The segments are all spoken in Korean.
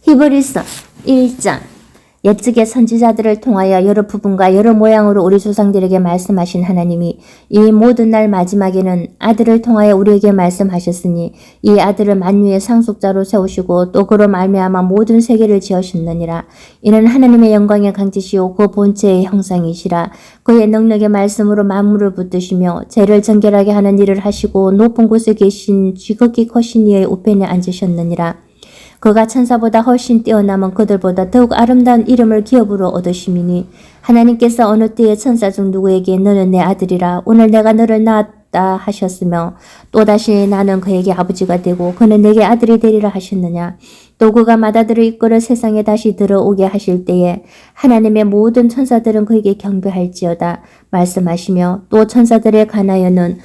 히브리서 1장. 옛적의 선지자들을 통하여 여러 부분과 여러 모양으로 우리 조상들에게 말씀하신 하나님이 이 모든 날 마지막에는 아들을 통하여 우리에게 말씀하셨으니 이 아들을 만유의 상속자로 세우시고 또 그로 말미암아 모든 세계를 지으셨느니라. 이는 하나님의 영광의 강지시오 그 본체의 형상이시라. 그의 능력의 말씀으로 만물을 붙드시며 죄를 정결하게 하는 일을 하시고 높은 곳에 계신 지극히 크신 이의 우편에 앉으셨느니라. 그가 천사보다 훨씬 뛰어남은 그들보다 더욱 아름다운 이름을 기업으로 얻으심이니 하나님께서 어느 때에 천사 중 누구에게 너는 내 아들이라 오늘 내가 너를 낳았다 하셨으며 또다시 나는 그에게 아버지가 되고 그는 내게 아들이 되리라 하셨느냐. 또 그가 맏아들을 이끌어 세상에 다시 들어오게 하실 때에 하나님의 모든 천사들은 그에게 경배할지어다 말씀하시며 또 천사들에 관하여는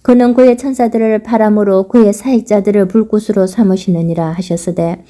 그는 그의 천사들을 바람으로 그의 사익자들을 불꽃으로 삼으시느니라 하셨으되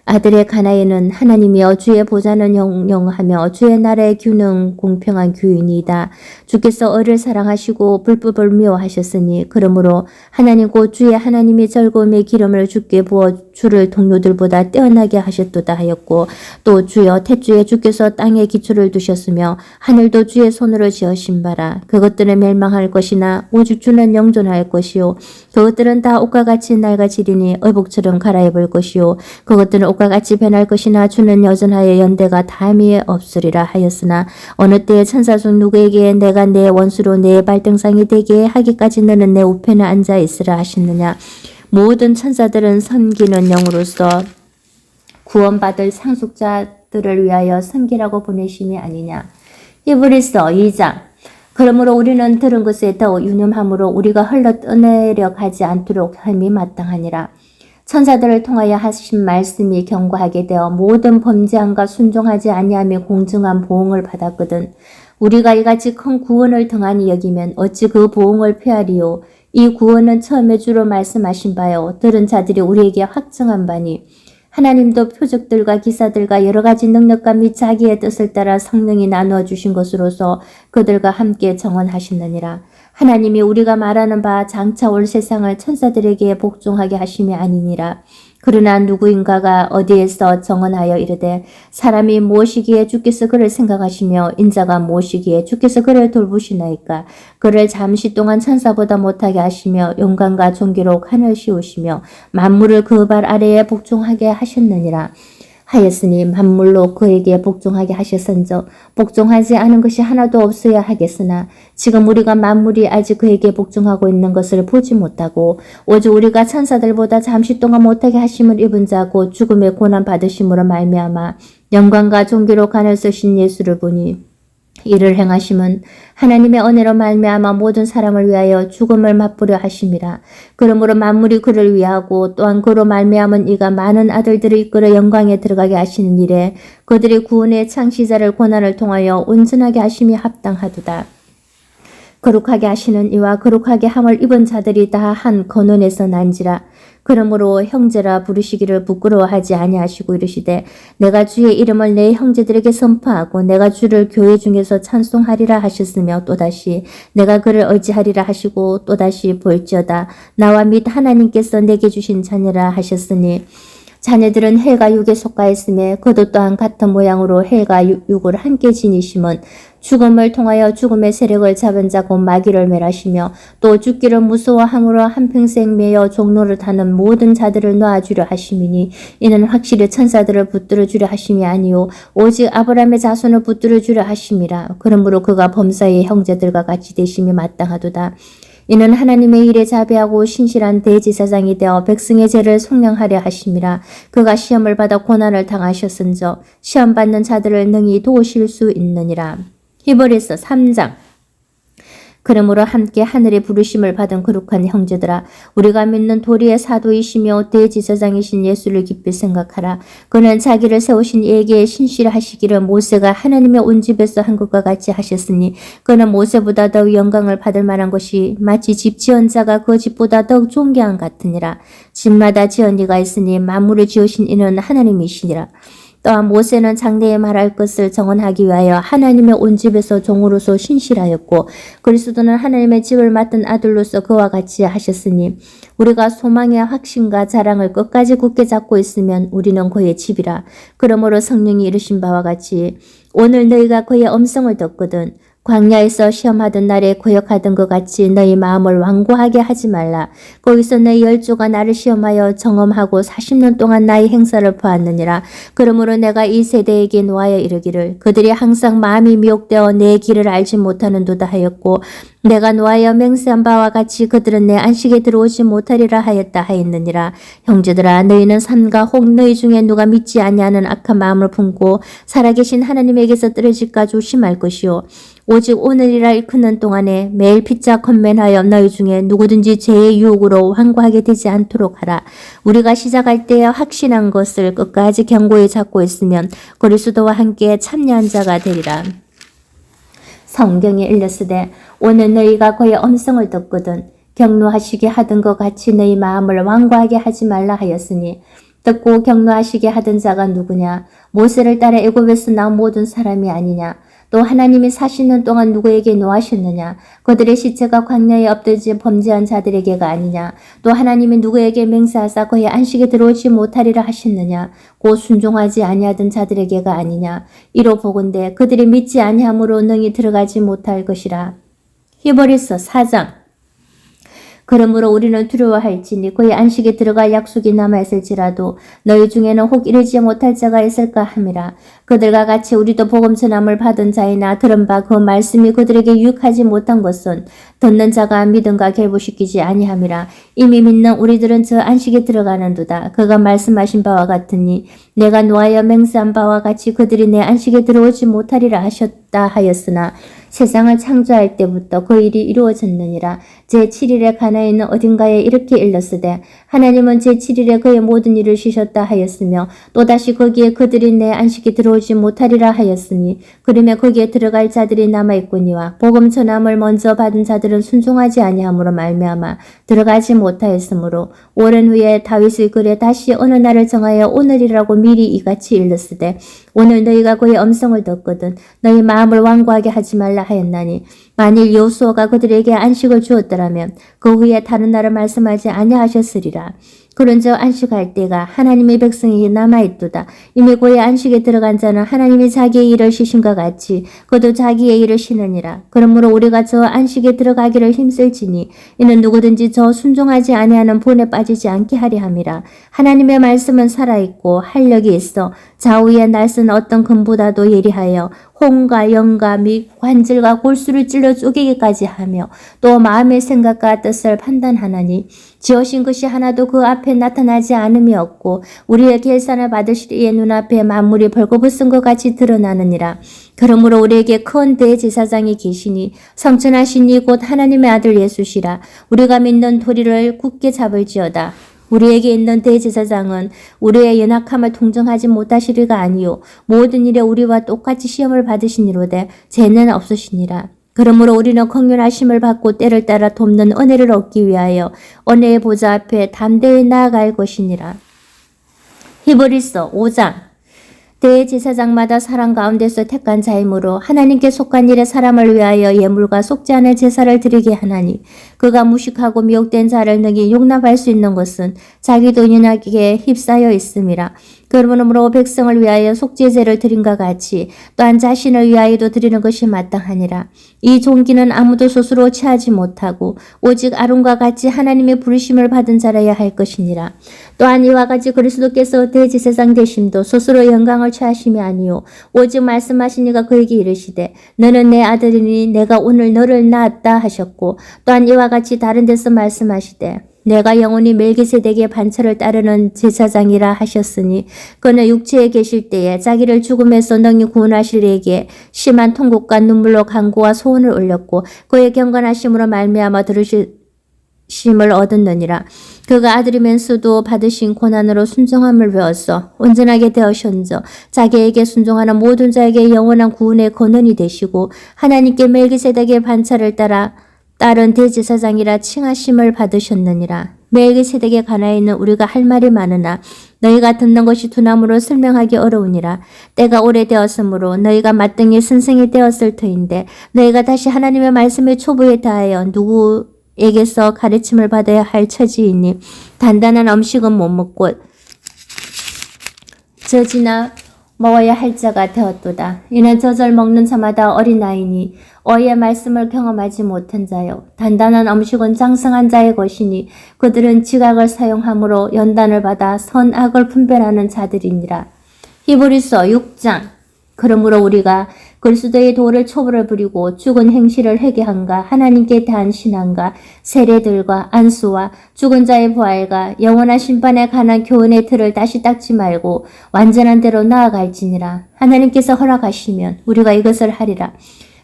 아들의 가나에는 하나님이여 주의 보좌는 영영하며 주의 나라의 규는 공평한 규이니이다. 주께서 어를 사랑하시고 불법을 미워하셨으니 그러므로 하나님 곧 주의 하나님이 즐거움의 기름을 주께 부어 주를 동료들보다 뛰어나게 하셨도다 하였고 또 주여 태주에 주께서 땅에 기초를 두셨으며 하늘도 주의 손으로 지으신 바라. 그것들은 멸망할 것이나 오직 주는 영존할 것이요 그것들은 다 옷과 같이 낡아지리니 의복처럼 갈아입을 것이요 그것들은 옷과 같이 변할 것이나 주는 여전하여 연대가 다미에 없으리라 하였으나 어느 때에 천사 중 누구에게 내가 내 원수로 내 발등상이 되게 하기까지 너는 내 우편에 앉아 있으라 하시느냐. 모든 천사들은 섬기는 영으로서 구원받을 상속자들을 위하여 섬기라고 보내심이 아니냐. 히브리서 2장. 그러므로 우리는 들은 것에 더 유념함으로 우리가 흘러 떠내려 가지 않도록 함이 마땅하니라. 천사들을 통하여 하신 말씀이 경고하게 되어 모든 범죄함과 순종하지 아니함이 공정한 보응을 받았거든. 우리가 이같이 큰 구원을 등한히 여기면 어찌 그 보응을 폐하리요. 이 구원은 처음에 주로 말씀하신 바요. 들은 자들이 우리에게 확증한 바니 하나님도 표적들과 기사들과 여러 가지 능력과 및 자기의 뜻을 따라 성령이 나누어 주신 것으로서 그들과 함께 정언하시느니라. 하나님이 우리가 말하는 바 장차 올 세상을 천사들에게 복종하게 하심이 아니니라. 그러나 누구인가가 어디에서 정언하여 이르되 사람이 무엇이기에 주께서 그를 생각하시며 인자가 무엇이기에 주께서 그를 돌보시나이까. 그를 잠시 동안 천사보다 못하게 하시며 영광과 존귀로 하늘 씌우시며 만물을 그 발 아래에 복종하게 하셨느니라. 하였으니 만물로 그에게 복종하게 하셨은즉 복종하지 않은 것이 하나도 없어야 하겠으나 지금 우리가 만물이 아직 그에게 복종하고 있는 것을 보지 못하고 오직 우리가 천사들보다 잠시 동안 못하게 하심을 입은 자 곧 죽음의 고난 받으심으로 말미암아 영광과 존귀로 간을 쓰신 예수를 보니 이를 행하심은 하나님의 은혜로 말미암아 모든 사람을 위하여 죽음을 맛보려 하심이라. 그러므로 만물이 그를 위하고 또한 그로 말미암은 이가 많은 아들들을 이끌어 영광에 들어가게 하시는 일에 그들이 구원의 창시자를 고난을 통하여 온전하게 하심이 합당하도다. 거룩하게 하시는 이와 거룩하게 함을 입은 자들이 다 한 근원에서 난지라. 그러므로 형제라 부르시기를 부끄러워하지 아니하시고 이르시되 내가 주의 이름을 내 형제들에게 선포하고 내가 주를 교회 중에서 찬송하리라 하셨으며 또다시 내가 그를 의지하리라 하시고 또다시 볼지어다 나와 및 하나님께서 내게 주신 자녀라 하셨으니 자녀들은 헬과 육에 속하였으며 그도 또한 같은 모양으로 헬과 육을 함께 지니심은 죽음을 통하여 죽음의 세력을 잡은 자 곧 마귀를 멸하시며 또 죽기를 무서워함으로 한평생 매여 종로를 타는 모든 자들을 놓아주려 하심이니 이는 확실히 천사들을 붙들어 주려 하심이 아니요 오직 아브라함의 자손을 붙들어 주려 하심이라. 그러므로 그가 범사의 형제들과 같이 되심이 마땅하도다. 이는 하나님의 일에 자비하고 신실한 대제사장이 되어 백성의 죄를 속량하려 하심이라. 그가 시험을 받아 고난을 당하셨은즉 시험 받는 자들을 능히 도우실 수 있느니라. 히브리서 3장. 그러므로 함께 하늘의 부르심을 받은 거룩한 형제들아 우리가 믿는 도리의 사도이시며 대제사장이신 예수를 깊이 생각하라. 그는 자기를 세우신 이에게 신실하시기를 모세가 하나님의 온 집에서 한 것과 같이 하셨으니 그는 모세보다 더욱 영광을 받을 만한 것이 마치 집 지은 자가 그 집보다 더욱 존귀한 같으니라. 집마다 지은 이가 있으니 만물을 지으신 이는 하나님이시니라. 또한 모세는 장래에 말할 것을 정언하기 위하여 하나님의 온 집에서 종으로서 신실하였고 그리스도는 하나님의 집을 맡은 아들로서 그와 같이 하셨으니 우리가 소망의 확신과 자랑을 끝까지 굳게 잡고 있으면 우리는 그의 집이라. 그러므로 성령이 이르신 바와 같이 오늘 너희가 그의 음성을 듣거든 광야에서 시험하던 날에 고역하던 것 같이 너희 마음을 완고하게 하지 말라. 거기서 너희 열조가 나를 시험하여 정엄하고 40년 동안 나의 행사를 보았느니라. 그러므로 내가 이 세대에게 노하여 이르기를 그들이 항상 마음이 미혹되어 내 길을 알지 못하는도다 하였고 내가 노하여 맹세한 바와 같이 그들은 내 안식에 들어오지 못하리라 하였다 하였느니라. 형제들아 너희는 삼가 혹 너희 중에 누가 믿지 아니하는 악한 마음을 품고 살아계신 하나님에게서 떨어질까 조심할 것이요 오직 오늘이라 일컫는 동안에 매일 피자 건면하여 너희 중에 누구든지 죄의 유혹으로 완고하게 되지 않도록 하라. 우리가 시작할 때에 확신한 것을 끝까지 견고히 잡고 있으면 그리스도와 함께 참여한 자가 되리라. 성경에 일렀으되 오늘 너희가 그의 음성을 듣거든 격노하시게 하던 것 같이 너희 마음을 완고하게 하지 말라 하였으니 듣고 격노하시게 하던 자가 누구냐? 모세를 따라 애굽에서 나온 모든 사람이 아니냐? 또 하나님이 40년 동안 누구에게 노하셨느냐? 그들의 시체가 광야에 엎드지 범죄한 자들에게가 아니냐? 또 하나님이 누구에게 맹세하사 그의 안식에 들어오지 못하리라 하셨느냐? 곧 순종하지 아니하던 자들에게가 아니냐? 이로 보건대 그들이 믿지 아니함으로 능히 들어가지 못할 것이라. 히브리서 4장. 그러므로 우리는 두려워할지니 그의 안식에 들어갈 약속이 남아있을지라도 너희 중에는 혹 이르지 못할 자가 있을까 함이라. 그들과 같이 우리도 복음 전함을 받은 자이나 들은 바 그 말씀이 그들에게 유익하지 못한 것은 듣는 자가 믿음과 결부시키지 아니함이라. 이미 믿는 우리들은 저 안식에 들어가는도다. 그가 말씀하신 바와 같으니 내가 노하여 맹세한 바와 같이 그들이 내 안식에 들어오지 못하리라 하셨다 하였으나 세상을 창조할 때부터 그 일이 이루어졌느니라. 제7일에 가나에는 어딘가에 이렇게 일렀으되 하나님은 제7일에 그의 모든 일을 쉬셨다 하였으며 또다시 거기에 그들이 내 안식에 들어오지 못하리라 하였으니 그러면 거기에 들어갈 자들이 남아있거니와 복음 전함을 먼저 받은 자들은 순종하지 아니함으로 말미암아 들어가지 못하였으므로 오랜 후에 다윗의 글에 다시 어느 날을 정하여 오늘이라고 미리 이같이 일렀으되 오늘 너희가 그의 음성을 듣거든 너희 마음을 완고하게 하지 말라 하였나니 만일 여호수아가 그들에게 안식을 주었더라면 그 후에 다른 날을 말씀하지 아니하셨으리라. 그런즉 안식할 때가 하나님의 백성에게 남아있도다. 이미 그의 안식에 들어간 자는 하나님이 자기의 일을 쉬신것 같이 그도 자기의 일을 쉬느니라. 그러므로 우리가 저 안식에 들어가기를 힘쓸지니 이는 누구든지 저 순종하지 아니하는 본에 빠지지 않게 하려 함이라. 하나님의 말씀은 살아있고 활력이 있어 좌우에 날선 어떤 금보다도 예리하여 혼과 영과 및 관절과 골수를 찔러 쪼개기까지 하며 또 마음의 생각과 뜻을 판단하나니 지으신 것이 하나도 그 앞에 나타나지 않음이 없고 우리의 계산을 받으실 이의 눈앞에 만물이 벌거벗은 것 같이 드러나느니라. 그러므로 우리에게 큰 대제사장이 계시니 성천하신 이 곧 하나님의 아들 예수시라. 우리가 믿는 도리를 굳게 잡을지어다. 우리에게 있는 대제사장은 우리의 연약함을 통정하지 못하시리가 아니요 모든 일에 우리와 똑같이 시험을 받으시니로되 죄는 없으시니라. 그러므로 우리는 긍휼하심을 받고 때를 따라 돕는 은혜를 얻기 위하여 은혜의 보좌 앞에 담대히 나아갈 것이니라. 히브리서 5장. 대제사장마다 사람 가운데서 택한 자이므로 하나님께 속한 일에 사람을 위하여 예물과 속지 않은 제사를 드리게 하나니 그가 무식하고 미혹된 자를 능히 용납할 수 있는 것은 자기도 연약하게 휩싸여 있음이라. 그러므로 백성을 위하여 속죄제를 드린과 같이 또한 자신을 위하여도 드리는 것이 마땅하니라. 이 종기는 아무도 스스로 취하지 못하고 오직 아론과 같이 하나님의 부르심을 받은 자라야 할 것이니라. 또한 이와 같이 그리스도께서 대제사장 되심도 스스로 영광을 취하심이 아니요 오직 말씀하신 이가 그에게 이르시되 너는 내 아들이니 내가 오늘 너를 낳았다 하셨고 또한 이와 같이 다른 데서 말씀하시되 내가 영원히 멜기세덱의 반차를 따르는 제사장이라 하셨으니 그는 육체에 계실 때에 자기를 죽음에서 능히 구원하실 이에게 심한 통곡과 눈물로 간구와 소원을 올렸고 그의 경건하심으로 말미암아 들으심을 얻었느니라. 그가 아들이면서도 받으신 고난으로 순종함을 배웠어 온전하게 되어션저 자기에게 순종하는 모든 자에게 영원한 구원의 근원이 되시고 하나님께 멜기세덱의 반차를 따른 대제사장이라 칭하심을 받으셨느니라. 멜기세덱에 관하여는 우리가 할 말이 많으나 너희가 듣는 것이 두나무로 설명하기 어려우니라. 때가 오래되었으므로 너희가 마땅히 선생이 되었을 터인데 너희가 다시 하나님의 말씀의 초보에 다하여 누구에게서 가르침을 받아야 할 처지이니 단단한 음식은 못 먹고 젖이나 먹어야 할 자가 되었도다. 이는 젖을 먹는 자마다 어린아이니 어의 말씀을 경험하지 못한 자요. 단단한 음식은 장성한 자의 것이니 그들은 지각을 사용함으로 연단을 받아 선악을 분별하는 자들이니라. 히브리서 6장. 그러므로 우리가 그리스도의 도를 초보를 부리고 죽은 행실을 회개한가 하나님께 대한 신앙과 세례들과 안수와 죽은 자의 부활과 영원한 심판에 관한 교훈의 틀을 다시 닦지 말고 완전한 대로 나아갈지니라. 하나님께서 허락하시면 우리가 이것을 하리라.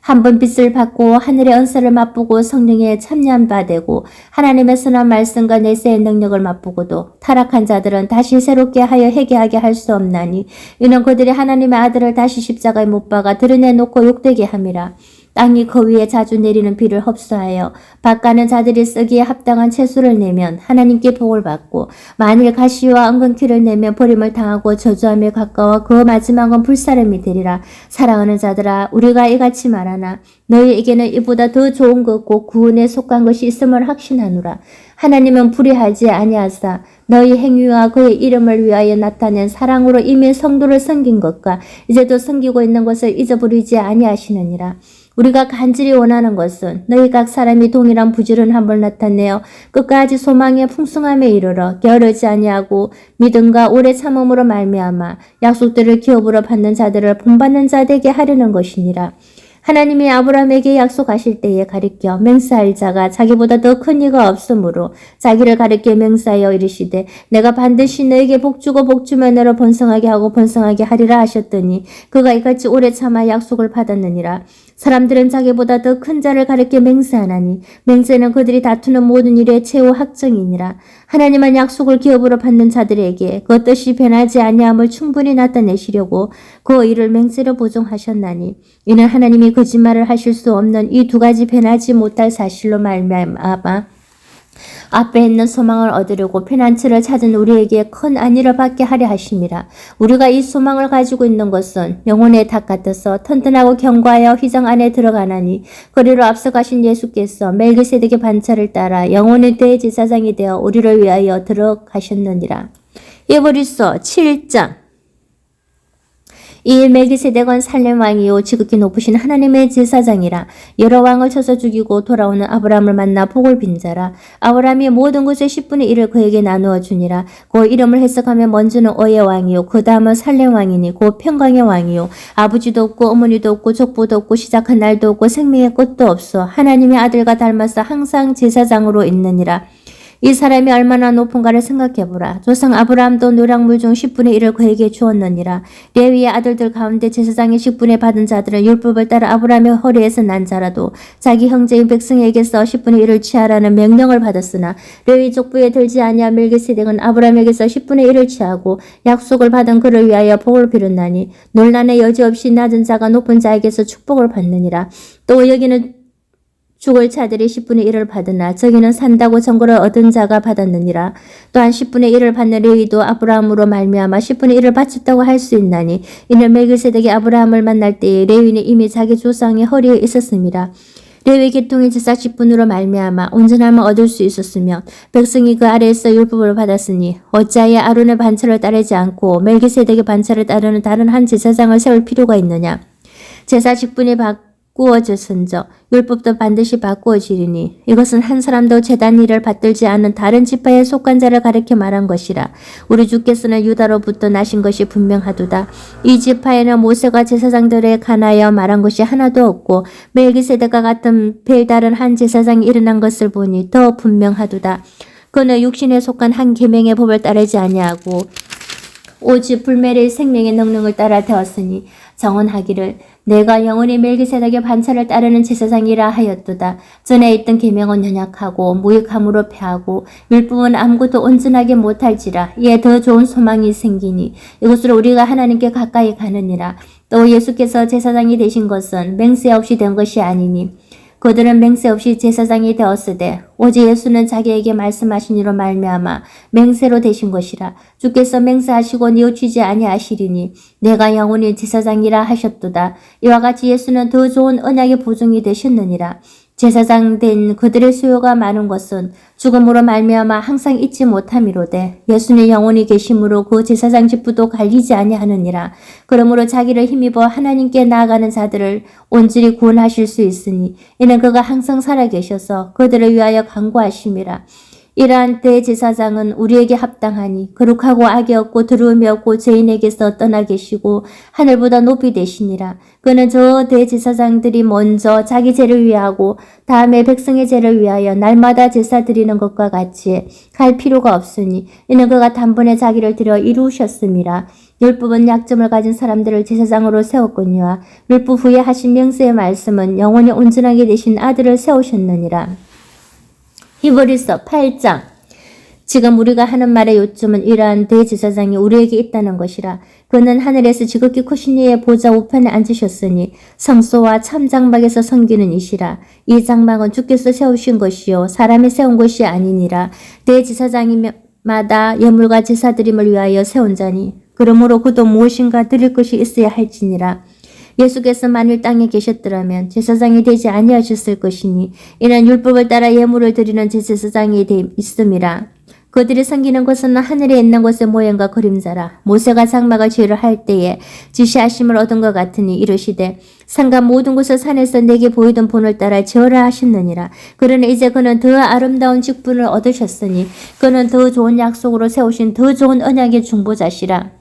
한 번 빛을 받고 하늘의 은사를 맛보고 성령에 참여한 바 되고 하나님의 선한 말씀과 내세의 능력을 맛보고도 타락한 자들은 다시 새롭게 하여 회개하게 할 수 없나니 이는 그들이 하나님의 아들을 다시 십자가에 못 박아 드러내놓고 욕되게 함이라. 땅이 그 위에 자주 내리는 비를 흡수하여 밭가는 자들이 쓰기에 합당한 채소를 내면 하나님께 복을 받고 만일 가시와 은근키를 내면 버림을 당하고 저주함에 가까워 그 마지막은 불사름이 되리라. 사랑하는 자들아 우리가 이같이 말하나 너희에게는 이보다 더 좋은 것 곧 구원에 속한 것이 있음을 확신하노라. 하나님은 불의하지 아니하사 너희 행위와 그의 이름을 위하여 나타낸 사랑으로 이미 성도를 섬긴 것과 이제도 섬기고 있는 것을 잊어버리지 아니하시느니라. 우리가 간절히 원하는 것은 너희 각 사람이 동일한 부지런함을 나타내어 끝까지 소망의 풍성함에 이르러 게으르지 아니하고 믿음과 오래 참음으로 말미암아 약속들을 기업으로 받는 자들을 본받는 자 되게 하려는 것이니라. 하나님이 아브라함에게 약속하실 때에 가리켜 맹세할 자가 자기보다 더 큰 이가 없으므로 자기를 가리켜 맹세하여 이르시되 내가 반드시 너에게 복주고 복주며 너를 번성하게 하고 번성하게 하리라 하셨더니 그가 이같이 오래 참아 약속을 받았느니라. 사람들은 자기보다 더 큰 자를 가리켜 맹세하나니 맹세는 그들이 다투는 모든 일의 최후 확정이니라. 하나님은 약속을 기업으로 받는 자들에게 그 뜻이 변하지 아니함을 충분히 나타내시려고 그 일을 맹세로 보증하셨나니 이는 하나님이 거짓말을 하실 수 없는 이 두 가지 변하지 못할 사실로 말미암아 앞에 있는 소망을 얻으려고 피난처를 찾은 우리에게 큰 안위를 받게 하려 하심이라. 우리가 이 소망을 가지고 있는 것은 영혼의 닭 같아서 튼튼하고 견고하여 휘장 안에 들어가나니 그리로 앞서가신 예수께서 멜기세덱의 반차를 따라 영혼의 대제사장이 되어 우리를 위하여 들어가셨느니라. 히브리서 7장. 이 멜기세덱은 살렘 왕이요 지극히 높으신 하나님의 제사장이라. 여러 왕을 쳐서 죽이고 돌아오는 아브라함을 만나 복을 빈 자라. 아브라함이 모든 것의 10분의 1을 그에게 나누어 주니라. 그 이름을 해석하면 먼저는 어의 왕이요 그 다음은 살렘 왕이니 그 평강의 왕이요 아버지도 없고 어머니도 없고 족보도 없고 시작한 날도 없고 생명의 끝도 없어 하나님의 아들과 닮아서 항상 제사장으로 있느니라. 이 사람이 얼마나 높은가를 생각해보라. 조상 아브라함도 노량물 중 10분의 1을 그에게 주었느니라. 레위의 아들들 가운데 제사장의 10분의 받은 자들은 율법을 따라 아브라함의 허리에서 난 자라도 자기 형제인 백성에게서 10분의 1을 취하라는 명령을 받았으나 레위 족부에 들지 아니한 멜기세덱은 아브라함에게서 10분의 1을 취하고 약속을 받은 그를 위하여 복을 빌었나니 논란의 여지 없이 낮은 자가 높은 자에게서 축복을 받느니라. 또 여기는 죽을 자들이 10분의 1을 받으나 저기는 산다고 정보를 얻은 자가 받았느니라. 또한 10분의 1을 받는 레위도 아브라함으로 말미암아 10분의 1을 바쳤다고 할 수 있나니 이는 멜기세덱이 아브라함을 만날 때에 레위는 이미 자기 조상의 허리에 있었음이라. 레위 계통의 제사 10분으로 말미암아 온전함을 얻을 수 있었으며 백성이 그 아래에서 율법을 받았으니 어찌하여 아론의 반차를 따르지 않고 멜기세덱의 반차를 따르는 다른 한 제사장을 세울 필요가 있느냐. 제사 10분이 바꾸어졌은즉 율법도 반드시 바꾸어지리니 이것은 한 사람도 제단 일을 받들지 않은 다른 지파에 속한 자를 가리켜 말한 것이라. 우리 주께서는 유다로부터 나신 것이 분명하도다. 이 지파에는 모세가 제사장들에 관하여 말한 것이 하나도 없고 멜기세덱과 같은 별다른 한 제사장이 일어난 것을 보니 더 분명하도다. 그는 육신에 속한 한 계명의 법을 따르지 아니하고 오직 불멸의 생명의 능력을 따라 되었으니 정언하기를 내가 영원히 멜기세덱의 반차를 따르는 제사장이라 하였도다. 전에 있던 계명은 연약하고 무익함으로 패하고 율법은 아무것도 온전하게 못할지라. 이에 더 좋은 소망이 생기니 이것으로 우리가 하나님께 가까이 가느니라. 또 예수께서 제사장이 되신 것은 맹세 없이 된 것이 아니니 그들은 맹세 없이 제사장이 되었으되 오직 예수는 자기에게 말씀하신 이로 말미암아 맹세로 되신 것이라. 주께서 맹세하시고 뉘우치지 아니하시리니 내가 영원히 제사장이라 하셨도다. 이와 같이 예수는 더 좋은 언약의 보증이 되셨느니라. 제사장 된 그들의 수요가 많은 것은 죽음으로 말미암아 항상 잊지 못함이로되 예수는 영원히 계심으로 그 제사장 직분도 갈리지 아니하느니라. 그러므로 자기를 힘입어 하나님께 나아가는 자들을 온전히 구원하실 수 있으니 이는 그가 항상 살아계셔서 그들을 위하여 간구하심이라. 이러한 대제사장은 우리에게 합당하니 거룩하고 악이 없고 두려움이 없고 죄인에게서 떠나 계시고 하늘보다 높이 되시니라. 그는 저 대제사장들이 먼저 자기 죄를 위하고 다음에 백성의 죄를 위하여 날마다 제사 드리는 것과 같이 갈 필요가 없으니 이는 그가 단번에 자기를 들여 이루셨음이라. 율법은 약점을 가진 사람들을 제사장으로 세웠거니와 율법 후에 하신 명세의 말씀은 영원히 온전하게 되신 아들을 세우셨느니라. 히브리서 8장. 지금 우리가 하는 말의 요점은 이러한 대제사장이 우리에게 있다는 것이라. 그는 하늘에서 지극히 크신 이의 보좌 우편에 앉으셨으니 성소와 참장막에서 섬기는 이시라. 이 장막은 주께서 세우신 것이요 사람이 세운 것이 아니니라. 대제사장마다 예물과 제사드림을 위하여 세운 자니 그러므로 그도 무엇인가 드릴 것이 있어야 할지니라. 예수께서 만일 땅에 계셨더라면 제사장이 되지 아니하셨을 것이니 이는 율법을 따라 예물을 드리는 제사장이 있음이라. 그들이 섬기는 것은 하늘에 있는 것의 모양과 그림자라. 모세가 장막을 지으려 할 때에 지시하심을 얻은 것 같으니 이르시되 산과 모든 곳을 산에서 내게 보이던 본을 따라 지으라 하셨느니라. 그러나 이제 그는 더 아름다운 직분을 얻으셨으니 그는 더 좋은 약속으로 세우신 더 좋은 언약의 중보자시라.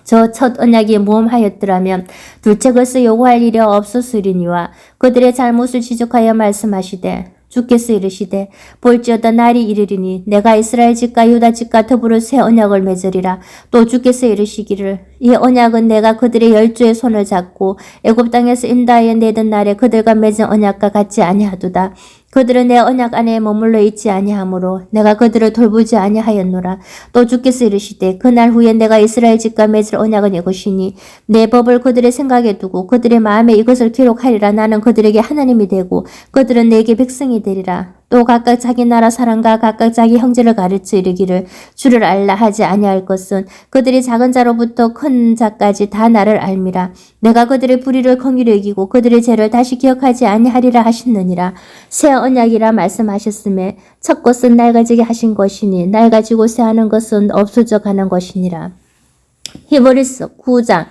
저 첫 언약이 모험하였더라면 둘째 것을 요구할 일이 없었으리니와 그들의 잘못을 지적하여 말씀하시되 주께서 이르시되 볼지어다 날이 이르리니 내가 이스라엘 집과 유다 집과 더불어 새 언약을 맺으리라. 또 주께서 이르시기를 이 언약은 내가 그들의 열조의 손을 잡고 애굽 땅에서 인도하여 내던 날에 그들과 맺은 언약과 같지 아니하도다. 그들은 내 언약 안에 머물러 있지 아니하므로 내가 그들을 돌보지 아니하였노라. 또 주께서 이르시되 그날 후에 내가 이스라엘 집과 맺을 언약은 이것이니 내 법을 그들의 생각에 두고 그들의 마음에 이것을 기록하리라. 나는 그들에게 하나님이 되고 그들은 내게 백성이 되리라. 또 각각 자기 나라 사람과 각각 자기 형제를 가르쳐 이르기를 주를 알라 하지 아니할 것은 그들이 작은 자로부터 큰 자까지 다 나를 알미라. 내가 그들의 불의를 긍휼히 여기고 그들의 죄를 다시 기억하지 아니하리라 하셨느니라. 새 언약이라 말씀하셨음에 첫 것은 낡아지게 하신 것이니 낡아지고 새하는 것은 없어져 가는 것이니라. 히브리서 9장.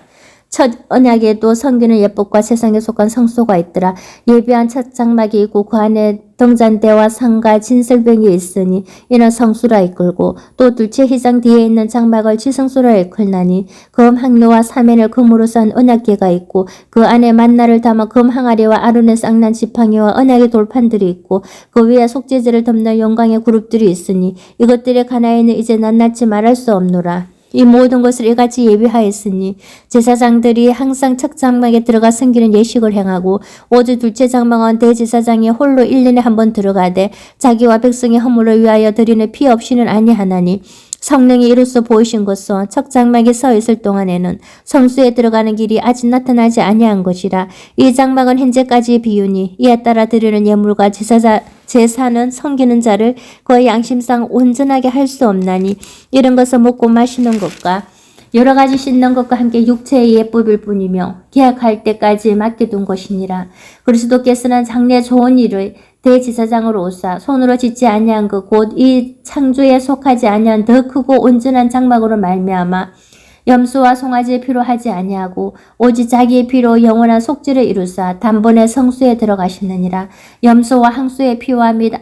첫 언약에도 섬기는 예법과 세상에 속한 성소가 있더라. 예비한 첫 장막이 있고 그 안에 등잔대와 상과 진설병이 있으니 이는 성수라 이끌고 또 둘째 휘장 뒤에 있는 장막을 지성소라 이끌나니 금 항로와 사면을 금으로 싼 언약궤가 있고 그 안에 만나를 담아 금 항아리와 아론의 쌍난 지팡이와 언약의 돌판들이 있고 그 위에 속죄제를 덮는 영광의 그룹들이 있으니 이것들의 가나에는 이제 낱낱이 말할 수 없노라. 이 모든 것을 이같이 예비하였으니 제사장들이 항상 첫 장막에 들어가 섬기는 예식을 행하고 오직 둘째 장막은 대제사장이 홀로 1년에 한 번 들어가되 자기와 백성의 허물을 위하여 드리는 피 없이는 아니하나니 성령이 이로써 보이신 것은 첫 장막에 서 있을 동안에는 성수에 들어가는 길이 아직 나타나지 아니한 것이라. 이 장막은 현재까지의 비유니 이에 따라 드리는 예물과 제사는 섬기는 자를 그의 양심상 온전하게 할 수 없나니 이런 것을 먹고 마시는 것과 여러 가지 씻는 것과 함께 육체의 예법일 뿐이며 계약할 때까지 맡겨둔 것이니라. 그리스도께서는 장래 좋은 일을 대제사장으로 오사 손으로 짓지 아니한 그 곧 이 창조에 속하지 아니한 더 크고 온전한 장막으로 말미암아 염소와 송아지의 피로 하지 아니하고 오직 자기의 피로 영원한 속죄를 이루사 단번에 성수에 들어가시느니라. 염소와 항소의 피와 및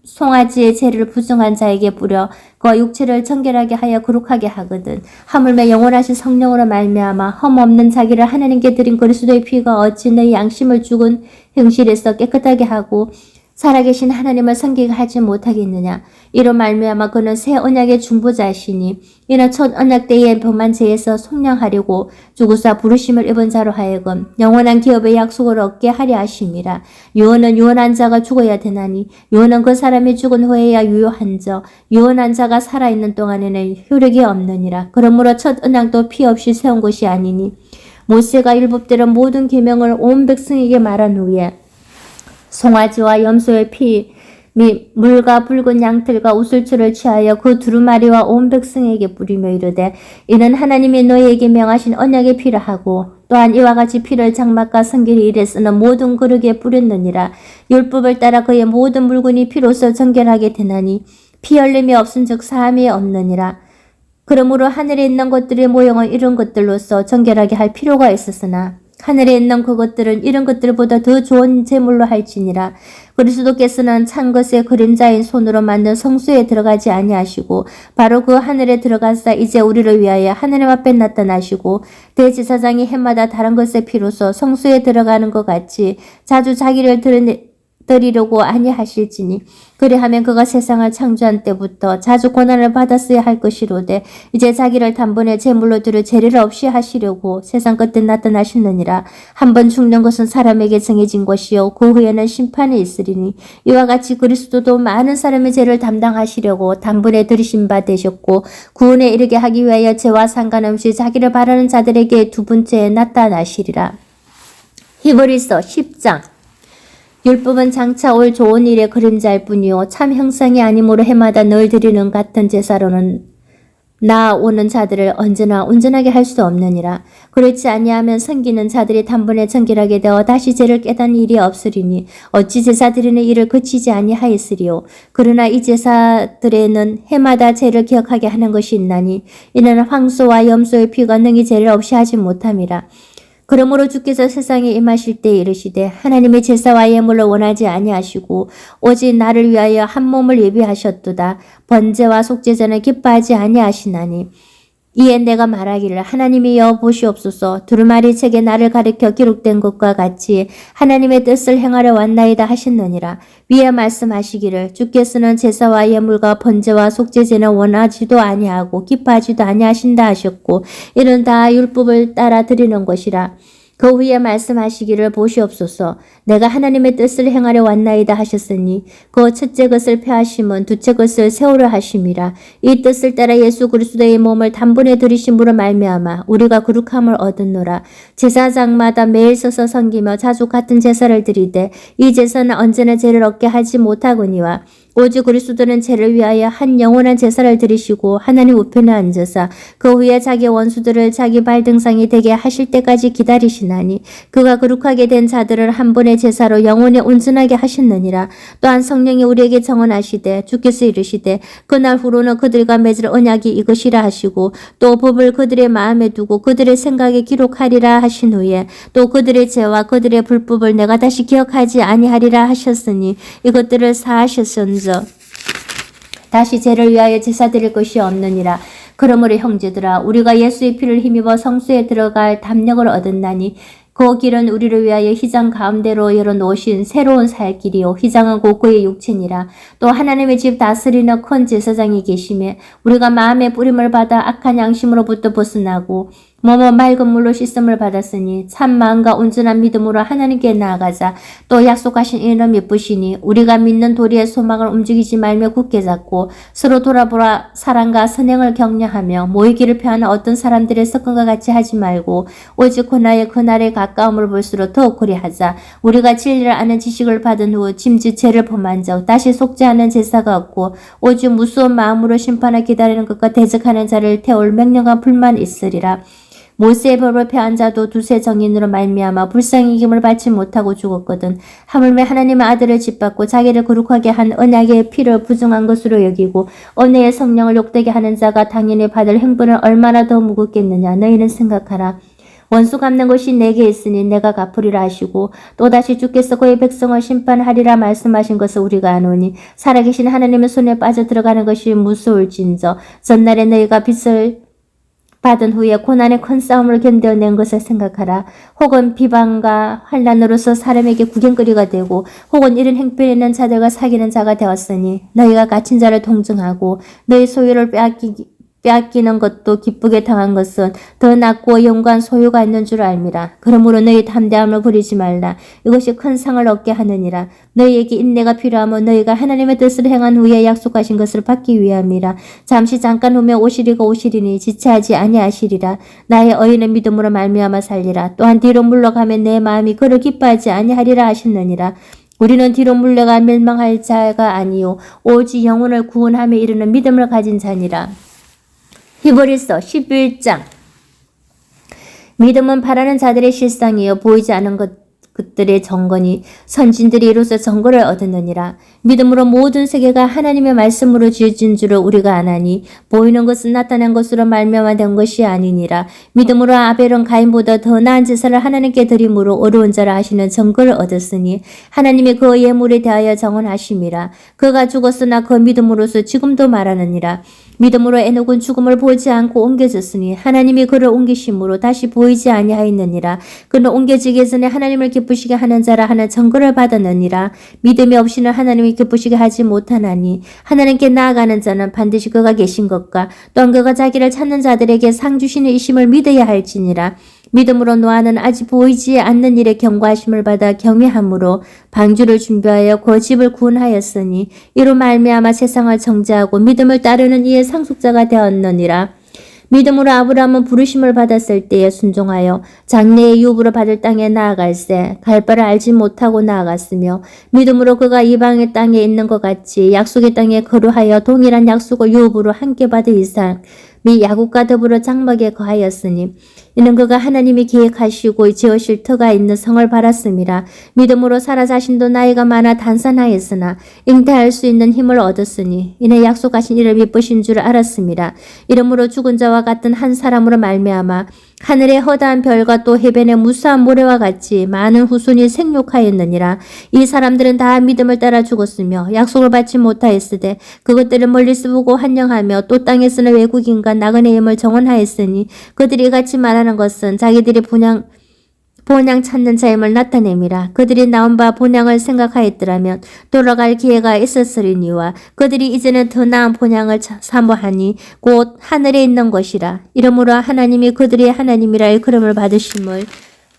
송아지의 죄를 부정한 자에게 뿌려 그 육체를 정결하게 하여 거룩하게 하거든. 하물며 영원하신 성령으로 말미암아 흠없는 자기를 하나님께 드린 그리스도의 피가 어찌 너희 양심을 죽은 행실에서 깨끗하게 하고 살아계신 하나님을 섬기게 하지 못하겠느냐. 이로 말미암아 그는 새 언약의 중보자이시니 이는 첫 언약 때의 범한 죄에서 속량하려고 죽으사 부르심을 입은 자로 하여금 영원한 기업의 약속을 얻게 하려 하심이라. 유언은 유언한 자가 죽어야 되나니 유언은 그 사람이 죽은 후에야 유효한저 유언한 자가 살아있는 동안에는 효력이 없느니라. 그러므로 첫 언약도 피 없이 세운 것이 아니니 모세가 율법대로 모든 계명을 온 백성에게 말한 후에 송아지와 염소의 피 및 물과 붉은 양털과 우슬초를 취하여 그 두루마리와 온 백성에게 뿌리며 이르되 이는 하나님이 너희에게 명하신 언약의 피라 하고 또한 이와 같이 피를 장막과 성결의 일에 쓰는 모든 그릇에 뿌렸느니라. 율법을 따라 그의 모든 물건이 피로써 정결하게 되나니 피 흘림이 없은즉 사함이 없느니라. 그러므로 하늘에 있는 것들의 모형은 이런 것들로서 정결하게 할 필요가 있었으나 하늘에 있는 그것들은 이런 것들보다 더 좋은 제물로 할지니라. 그리스도께서는 찬 것의 그림자인 손으로 만든 성소에 들어가지 아니하시고 바로 그 하늘에 들어가사 이제 우리를 위하여 하나님 앞에 나타나시고 대제사장이 해마다 다른 것의 피로서 성소에 들어가는 것 같이 자주 자기를 드리려고 아니하실지니 그리하면 그가 세상을 창조한 때부터 자주 고난을 받았어야 할 것이로되 이제 자기를 단번에 제물로 드려 재를 없이 하시려고 세상 끝에 나타나시느니라. 한번 죽는 것은 사람에게 정해진 것이요 그 후에는 심판이 있으리니 이와 같이 그리스도도 많은 사람의 죄를 담당하시려고 단번에 들이신 바 되셨고 구원에 이르게 하기 위하여 죄와 상관없이 자기를 바라는 자들에게 두 번째에 나타나시리라. 히브리서 10장. 율법은 장차 올 좋은 일의 그림자일 뿐이요 참 형상이 아니므로 해마다 늘 드리는 같은 제사로는 나아오는 자들을 언제나 온전하게 할 수 없느니라. 그렇지 아니하면 섬기는 자들이 단번에 정결하게 되어 다시 죄를 깨닫는 일이 없으리니 어찌 제사 드리는 일을 그치지 아니하였으리요. 그러나 이 제사들에는 해마다 죄를 기억하게 하는 것이 있나니 이는 황소와 염소의 피가 능히 죄를 없이 하지 못함이라. 그러므로 주께서 세상에 임하실 때 이르시되 하나님의 제사와 예물을 원하지 아니하시고 오직 나를 위하여 한 몸을 예비하셨도다. 번제와 속죄제는 기뻐하지 아니하시나니 이에 내가 말하기를 하나님이 여보시옵소서 두루마리 책에 나를 가리켜 기록된 것과 같이 하나님의 뜻을 행하려 왔나이다 하셨느니라. 위에 말씀하시기를 주께서는 제사와 예물과 번제와 속죄제는 원하지도 아니하고 기뻐하지도 아니하신다 하셨고 이는 다 율법을 따라 드리는 것이라. 그 후에 말씀하시기를 보시옵소서 내가 하나님의 뜻을 행하려 왔나이다 하셨으니 그 첫째 것을 폐하심은 두째 것을 세우려 하심이라. 이 뜻을 따라 예수 그리스도의 몸을 단번에 들이심으로 말미암아 우리가 거룩함을 얻었노라. 제사장마다 매일 서서 섬기며 자주 같은 제사를 드리되 이 제사는 언제나 죄를 얻게 하지 못하거니와 오직 그리스도는 죄를 위하여 한 영원한 제사를 드리시고 하나님 우편에 앉으사 그 후에 자기 원수들을 자기 발등상이 되게 하실 때까지 기다리시나니 그가 거룩하게 된 자들을 한 번의 제사로 영원히 온전하게 하셨느니라. 또한 성령이 우리에게 정언하시되 주께서 이르시되 그날 후로는 그들과 맺을 언약이 이것이라 하시고 또 법을 그들의 마음에 두고 그들의 생각에 기록하리라 하신 후에 또 그들의 죄와 그들의 불법을 내가 다시 기억하지 아니하리라 하셨으니 이것들을 사하셨은즉 다시 죄를 위하여 제사 드릴 것이 없느니라. 그러므로 형제들아 우리가 예수의 피를 힘입어 성소에 들어갈 담력을 얻었나니 그 길은 우리를 위하여 휘장 가운데로 열어놓으신 새로운 살 길이요 휘장은 곧 그의 육체니라. 또 하나님의 집 다스리는 큰 제사장이 계심에 우리가 마음의 뿌림을 받아 악한 양심으로부터 벗어나고 몸은 맑은 물로 씻음을 받았으니 참 마음과 온전한 믿음으로 하나님께 나아가자. 또 약속하신 이는 미쁘시니 우리가 믿는 도리의 소망을 움직이지 말며 굳게 잡고 서로 돌아보라 사랑과 선행을 격려하며 모이기를 표하는 어떤 사람들의 습관과 같이 하지 말고 오직 그날의 그날의 가까움을 볼수록 더욱 그리하자. 우리가 진리를 아는 지식을 받은 후 짐짓 죄를 범한 적 다시 속죄하는 제사가 없고 오직 무서운 마음으로 심판을 기다리는 것과 대적하는 자를 태울 명령과 불만 있으리라. 모세의 법을 폐한 자도 두세 정인으로 말미암아 불쌍히 여김을 받지 못하고 죽었거든. 하물며 하나님의 아들을 짓밟고 자기를 거룩하게 한 언약의 피를 부정한 것으로 여기고 은혜의 성령을 욕되게 하는 자가 당연히 받을 행분은 얼마나 더 무겁겠느냐. 너희는 생각하라. 원수 갚는 것이 내게 있으니 내가 갚으리라 하시고 또다시 주께서 그의 백성을 심판하리라 말씀하신 것을 우리가 아노니 살아계신 하나님의 손에 빠져 들어가는 것이 무서울진저 전날에 너희가 빚을 받은 후에 고난의 큰 싸움을 견뎌낸 것을 생각하라. 혹은 비방과 환난으로서 사람에게 구경거리가 되고 혹은 이런 행편에 있는 자들과 사귀는 자가 되었으니 너희가 갇힌 자를 동정하고 너희 소유를 빼앗기는 것도 기쁘게 당한 것은 더 낫고 영광 소유가 있는 줄 알미라. 그러므로 너희 담대함을 부리지 말라. 이것이 큰 상을 얻게 하느니라. 너희에게 인내가 필요하면 너희가 하나님의 뜻을 행한 후에 약속하신 것을 받기 위함이라. 잠시 잠깐 후면 오시리가 오시리니 지체하지 아니하시리라. 나의 어인은 믿음으로 말미암아 살리라. 또한 뒤로 물러가면 내 마음이 그를 기뻐하지 아니하리라 하셨느니라. 우리는 뒤로 물러가 멸망할 자가 아니요 오직 영혼을 구원함에 이르는 믿음을 가진 자니라. 히브리서 11장. 믿음은 바라는 자들의 실상이요 보이지 않은 것들의 정거니 선진들이 이로써 정거를 얻었느니라. 믿음으로 모든 세계가 하나님의 말씀으로 지어진 줄을 우리가 아나니 보이는 것은 나타난 것으로 말미암아 된 것이 아니니라. 믿음으로 아벨은 가인보다 더 나은 제사를 하나님께 드림으로 어려운 자라 하시는 정거를 얻었으니 하나님이 그 예물에 대하여 정언하심이라. 그가 죽었으나 그 믿음으로서 지금도 말하느니라. 믿음으로 에녹은 죽음을 보지 않고 옮겨졌으니 하나님이 그를 옮기심으로 다시 보이지 아니하였느니라. 그는 옮겨지기 전에 하나님을 기쁘시게 하는 자라 하는 증거를 받았느니라. 믿음이 없이는 하나님이 기쁘시게 하지 못하나니 하나님께 나아가는 자는 반드시 그가 계신 것과 또한 그가 자기를 찾는 자들에게 상 주시는 이심을 믿어야 할지니라. 믿음으로 노아는 아직 보이지 않는 일에 경고하심을 받아 경외함으로 방주를 준비하여 그 집을 구원하였으니 이로 말미암아 세상을 정죄하고 믿음을 따르는 이의 상속자가 되었느니라. 믿음으로 아브라함은 부르심을 받았을 때에 순종하여 장래의 유업으로 받을 땅에 나아갈새 갈 바를 알지 못하고 나아갔으며 믿음으로 그가 이방의 땅에 있는 것 같이 약속의 땅에 거류하여 동일한 약속을 유업으로 함께 받을 이상 미 야곱과 더불어 장막에 거하였으니 이는 그가 하나님이 계획하시고 지으실 터가 있는 성을 바랐음이라. 믿음으로 사라 자신도 나이가 많아 단산하였으나 잉태할 수 있는 힘을 얻었으니 이는 약속하신 이를 미쁘신 줄 알았음이라. 이러므로 죽은 자와 같은 한 사람으로 말미암아 하늘의 허다한 별과 또 해변의 무수한 모래와 같이 많은 후손이 생육하였느니라. 이 사람들은 다 믿음을 따라 죽었으며 약속을 받지 못하였으되 그것들을 멀리서 보고 환영하며 또 땅에서는 외국인과 나그네의 힘을 정언하였으니 그들이 같이 말하는 것은 자기들이 본향 찾는 자임을 나타냄이라. 그들이 나온 바 본향을 생각하였더라면 돌아갈 기회가 있었으리니와 그들이 이제는 더 나은 본향을 사모하니 곧 하늘에 있는 것이라. 이러므로 하나님이 그들의 하나님이라 일컬음을 받으심을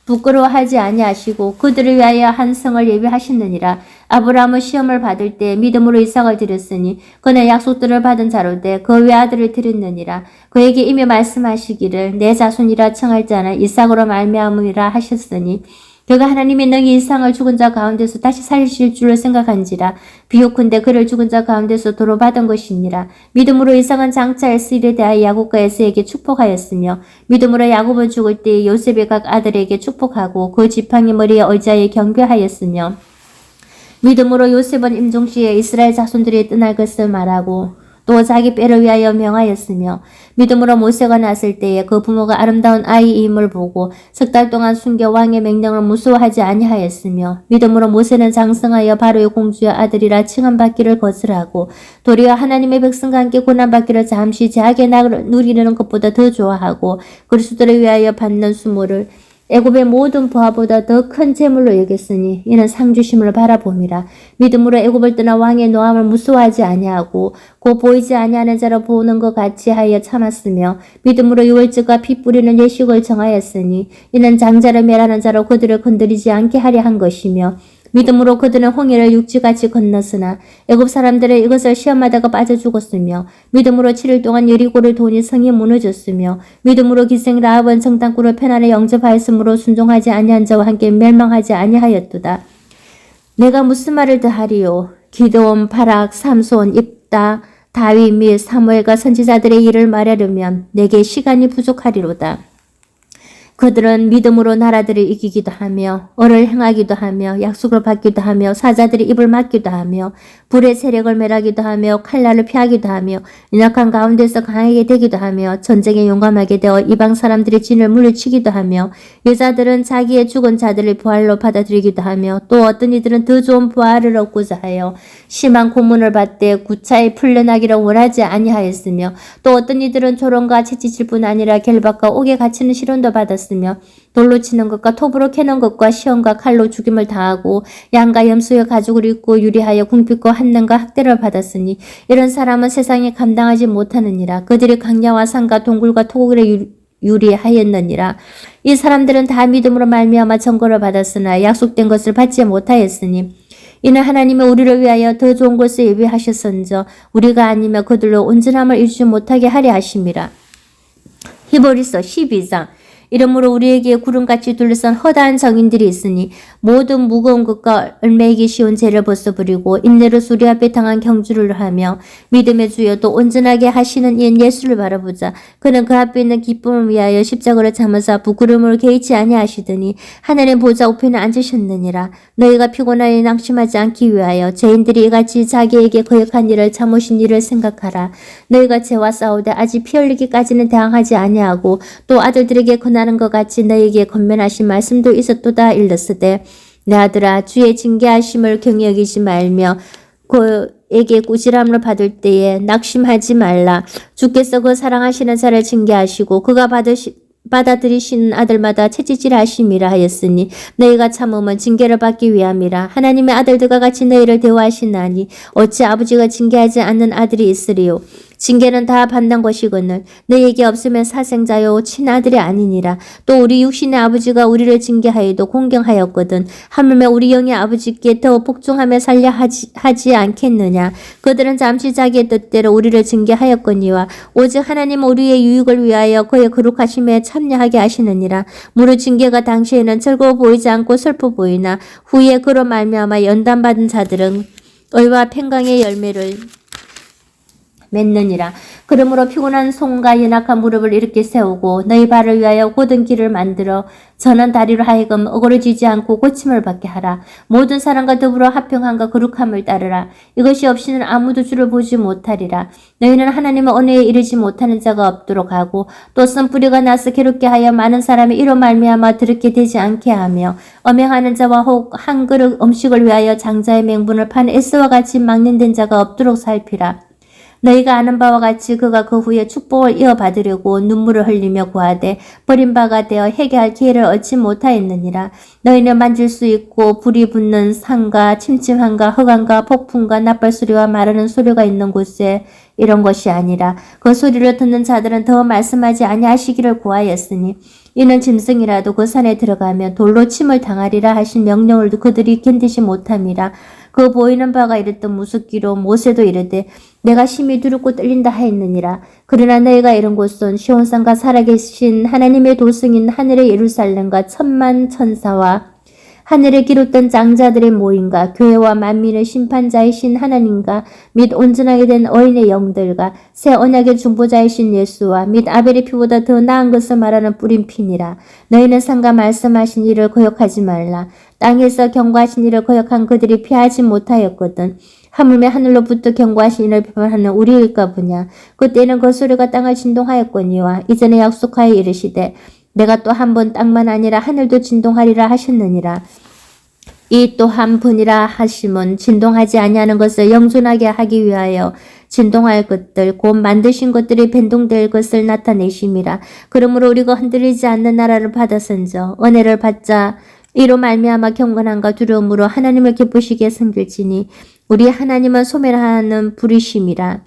부끄러워하지 아니하시고 그들을 위하여 한 성을 예비하시느니라. 아브라함은 시험을 받을 때 믿음으로 이삭을 드렸으니 그는 약속들을 받은 자로되 그 외아들을 드렸느니라. 그에게 이미 말씀하시기를 내 자손이라 청할 자는 이삭으로 말미암으리라 하셨으니 그가 하나님이 능히 이삭을 죽은 자 가운데서 다시 살리실 줄을 생각한지라. 비옥컨대 그를 죽은 자 가운데서 도로 받은 것이니라. 믿음으로 이삭은 장차 에스일에 대하여 야곱과 에서에게 축복하였으며 믿음으로 야곱은 죽을 때 요셉의 각 아들에게 축복하고 그 지팡이 머리에 의자에 경배하였으며 믿음으로 요셉은 임종시에 이스라엘 자손들이 떠날 것을 말하고 또 자기 뼈를 위하여 명하였으며 믿음으로 모세가 났을 때에 그 부모가 아름다운 아이임을 보고 석 달 동안 숨겨 왕의 명령을 무서워하지 아니하였으며 믿음으로 모세는 장성하여 바로의 공주의 아들이라 칭함받기를 거절하고 도리어 하나님의 백성과 함께 고난받기를 잠시 제하게 누리는 것보다 더 좋아하고 그리스도를 위하여 받는 수모를 애굽의 모든 부하보다 더 큰 재물로 여겼으니 이는 상주심을 바라봄이라. 믿음으로 애굽을 떠나 왕의 노함을 무서워하지 아니하고 곧 보이지 아니하는 자로 보는 것 같이 하여 참았으며 믿음으로 유월절과 피 뿌리는 예식을 정하였으니 이는 장자를 멸하는 자로 그들을 건드리지 않게 하려 한 것이며 믿음으로 그들은 홍해를 육지같이 건넜으나 애굽 사람들은 이것을 시험하다가 빠져 죽었으며 믿음으로 7일 동안 여리고를 도니 성이 무너졌으며 믿음으로 기생 라합은 정탐꾼을 편안히 영접하였으므로 순종하지 아니한 자와 함께 멸망하지 아니하였도다. 내가 무슨 말을 더하리요. 기드온, 바락, 삼손, 입다, 다윗 및 사무엘과 선지자들의 일을 말하려면 내게 시간이 부족하리로다. 그들은 믿음으로 나라들을 이기기도 하며 얼을 행하기도 하며 약속을 받기도 하며 사자들의 입을 막기도 하며 불의 세력을 멸하기도 하며 칼날을 피하기도 하며 연약한 가운데서 강하게 되기도 하며 전쟁에 용감하게 되어 이방 사람들의 진을 물리치기도 하며 여자들은 자기의 죽은 자들을 부활로 받아들이기도 하며 또 어떤 이들은 더 좋은 부활을 얻고자 하여 심한 고문을 받되 구차히 풀려나기를 원하지 아니하였으며 또 어떤 이들은 조롱과 채찍질 뿐 아니라 결박과 옥에 갇히는 시련도 받았으며 돌로 치는 것과 톱으로 캐는 것과 시험과 칼로 죽임을 당하고 양과 염소의 가죽을 입고 유리하여 궁핍과 한능과 학대를 받았으니 이런 사람은 세상에 감당하지 못하느니라. 그들이 강야와 산과 동굴과 토굴에 유리하였느니라. 이 사람들은 다 믿음으로 말미암아 정거를 받았으나 약속된 것을 받지 못하였으니 이는 하나님이 우리를 위하여 더 좋은 것을 예비하셨은저 우리가 아니면 그들로 온전함을 이루지 못하게 하려 하심이라. 히브리서 12장. 이러므로 우리에게 구름같이 둘러싼 허다한 정인들이 있으니 모든 무거운 것과 얽매이기 쉬운 죄를 벗어버리고 인내로 우리 앞에 당한 경주를 하며 믿음의 주여 또 온전하게 하시는 이인 예수를 바라보자. 그는 그 앞에 있는 기쁨을 위하여 십자가를 참으사 부끄러움을 개의치 아니하시더니 하늘의 보좌 우편에 앉으셨느니라. 너희가 피곤하여 낙심하지 않기 위하여 죄인들이 이같이 자기에게 거역한 일을 참으신 일을 생각하라. 너희가 죄와 싸우되 아직 피 흘리기까지는 대항하지 아니하고 또 아들들에게 권하는 것 같이 너희에게 권면하신 말씀도 있었도다 일렀으되 내 아들아 주의 징계하심을 경히 여기지 말며 그에게 꾸지람을 받을 때에 낙심하지 말라. 주께서 그 사랑하시는 자를 징계하시고 그가 받아들이시는 아들마다 채찍질 하심이라 하였으니 너희가 참음은 징계를 받기 위함이라. 하나님의 아들들과 같이 너희를 대우하시나니 어찌 아버지가 징계하지 않는 아들이 있으리요. 징계는 다 받는 것이거늘 너희에게 없으면 사생자요 친아들이 아니니라. 또 우리 육신의 아버지가 우리를 징계하여도 공경하였거든 하물며 우리 영의 아버지께 더 복종하며 살려 하지 않겠느냐. 그들은 잠시 자기의 뜻대로 우리를 징계하였거니와 오직 하나님은 우리의 유익을 위하여 그의 거룩하심에 참여하게 하시느니라. 무릇 징계가 당시에는 즐거워 보이지 않고 슬퍼 보이나 후에 그로 말미암아 연단받은 자들은 의와 평강의 열매를 맺느니라. 그러므로 피곤한 손과 연약한 무릎을 이렇게 세우고 너희 발을 위하여 곧은 길을 만들어 전한 다리로 하여금 어그러지지 않고 고침을 받게 하라. 모든 사람과 더불어 화평함과 거룩함을 따르라. 이것이 없이는 아무도 주를 보지 못하리라. 너희는 하나님의 언어에 이르지 못하는 자가 없도록 하고 또 쓴뿌리가 나서 괴롭게 하여 많은 사람이 이로 말미암아 더럽게 되지 않게 하며 엄행하는 자와 혹 한 그릇 음식을 위하여 장자의 맹분을 판 에스와 같이 망령된 자가 없도록 살피라. 너희가 아는 바와 같이 그가 그 후에 축복을 이어받으려고 눈물을 흘리며 구하되 버림바가 되어 회개할 기회를 얻지 못하였느니라. 너희는 만질 수 있고 불이 붙는 산과 침침함과 흑암과 폭풍과 나팔소리와 말하는 소리가 있는 곳에 이런 것이 아니라 그 소리를 듣는 자들은 더 말씀하지 아니하시기를 구하였으니 이는 짐승이라도 그 산에 들어가면 돌로 침을 당하리라 하신 명령을 그들이 견디지 못함이라. 그 보이는 바가 이랬던 무섭기로 모세도 이르되 내가 심히 두렵고 떨린다 하였느니라. 그러나 너희가 이런 곳은 시온산과 살아계신 하나님의 도성인 하늘의 예루살렘과 천만 천사와 하늘에 기록된 장자들의 모임과 교회와 만민의 심판자이신 하나님과 및 온전하게 된 어인의 영들과 새 언약의 중보자이신 예수와 및 아벨의 피보다 더 나은 것을 말하는 뿌린 피니라. 너희는 상가 말씀하신 이를 거역하지 말라. 땅에서 경고하신 이를 거역한 그들이 피하지 못하였거든. 하물며 하늘로부터 경고하신 이를 비판하는 우리일까 보냐. 그때는 그 소리가 땅을 진동하였거니와 이전에 약속하여 이르시되 내가 또 한 번 땅만 아니라 하늘도 진동하리라 하셨느니라. 이 또 한 번이라 하심은 진동하지 아니하는 것을 영존하게 하기 위하여 진동할 것들 곧 만드신 것들이 변동될 것을 나타내심이라. 그러므로 우리가 흔들리지 않는 나라를 받았은저 은혜를 받자 이로 말미암아 경건함과 두려움으로 하나님을 기쁘시게 섬길지니 우리 하나님은 소멸하는 불이심이라.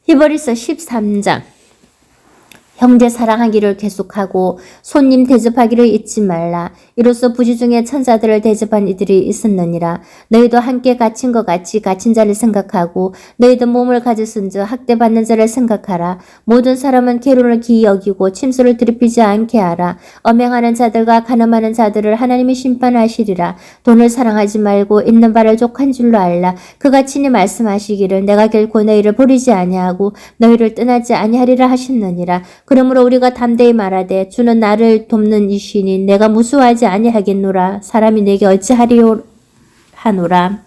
히브리서 13장. 형제 사랑하기를 계속하고 손님 대접하기를 잊지 말라. 이로써 부지 중에 천사들을 대접한 이들이 있었느니라. 너희도 함께 갇힌 것 같이 갇힌 자를 생각하고 너희도 몸을 가졌은즉 학대받는 자를 생각하라. 모든 사람은 괴로움을 기이 여기고 침소를 들이피지 않게 하라. 엄행하는 자들과 간음하는 자들을 하나님이 심판하시리라. 돈을 사랑하지 말고 있는 바를 족한 줄로 알라. 그가 친히 말씀하시기를 내가 결코 너희를 버리지 아니하고 너희를 떠나지 아니하리라 하셨느니라. 그러므로 우리가 담대히 말하되 주는 나를 돕는 이시니 내가 무수하지 아니하겠노라. 사람이 내게 어찌하리요 하노라.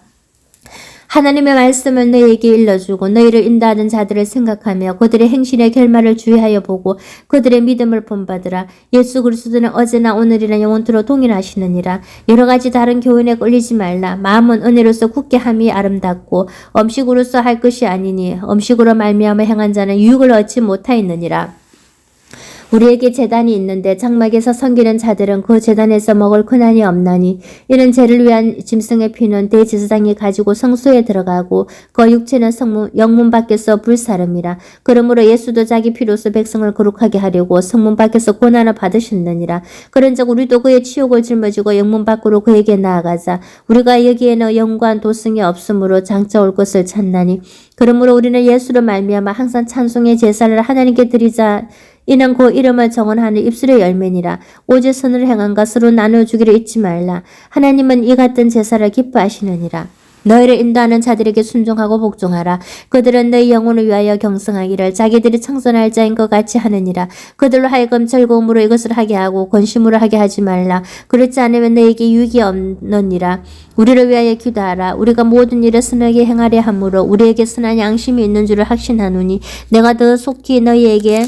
하나님의 말씀을 너희에게 일러주고 너희를 인도하는 자들을 생각하며 그들의 행실의 결말을 주의하여 보고 그들의 믿음을 본받으라. 예수 그리스도는 어제나 오늘이나 영원토록 동일하시느니라. 여러 가지 다른 교훈에 끌리지 말라. 마음은 은혜로서 굳게 함이 아름답고 음식으로서 할 것이 아니니 음식으로 말미암아 행한 자는 유익을 얻지 못하였느니라. 우리에게 제단이 있는데 장막에서 섬기는 자들은 그 제단에서 먹을 권한이 없나니 이는 죄를 위한 짐승의 피는 대제사장이 가지고 성소에 들어가고 그 육체는 영문 밖에서 불사름이라. 그러므로 예수도 자기 피로서 백성을 거룩하게 하려고 성문 밖에서 고난을 받으셨느니라. 그런즉 우리도 그의 치욕을 짊어지고 영문 밖으로 그에게 나아가자. 우리가 여기에는 영광 도성이 없으므로 장차 올 것을 찾나니 그러므로 우리는 예수를 말미암아 항상 찬송의 제사를 하나님께 드리자 이는 그 이름을 정언하는 입술의 열매니라. 오직 선을 행함과 서로 나누어주기를 잊지 말라. 하나님은 이 같은 제사를 기뻐하시느니라. 너희를 인도하는 자들에게 순종하고 복종하라. 그들은 너희 영혼을 위하여 경성하기를 자기들이 청선할 자인 것 같이 하느니라. 그들로 하여금 즐거움으로 이것을 하게 하고 권심으로 하게 하지 말라. 그렇지 않으면 너희에게 유익이 없느니라. 우리를 위하여 기도하라. 우리가 모든 일을 선하게 행하려 함으로 우리에게 선한 양심이 있는 줄을 확신하노니 내가 더 속히 너희에게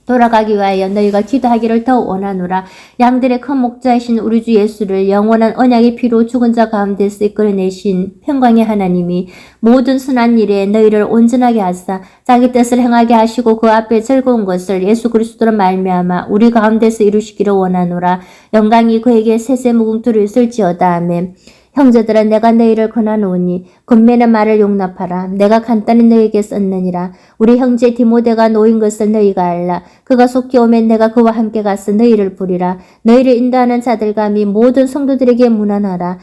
돌아가기 위하여 너희가 기도하기를 더 원하노라. 양들의 큰 목자이신 우리 주 예수를 영원한 언약의 피로 죽은 자 가운데서 이끌어내신 평강의 하나님이 모든 선한 일에 너희를 온전하게 하사 자기 뜻을 행하게 하시고 그 앞에 즐거운 것을 예수 그리스도로 말미암아 우리 가운데서 이루시기를 원하노라. 영광이 그에게 세세 무궁토로 있을지어다. 아멘. 형제들아 내가 너희를 권하노니 권면의 말을 용납하라. 내가 간단히 너희에게 썼느니라. 우리 형제 디모데가 놓인 것을 너희가 알라. 그가 속히 오면 내가 그와 함께 가서 너희를 부리라. 너희를 인도하는 자들과 및 모든 성도들에게 문안하라.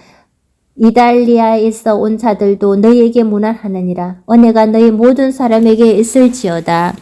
이달리아에서 온 자들도 너희에게 문안하느니라. 은혜가 너희 모든 사람에게 있을지어다.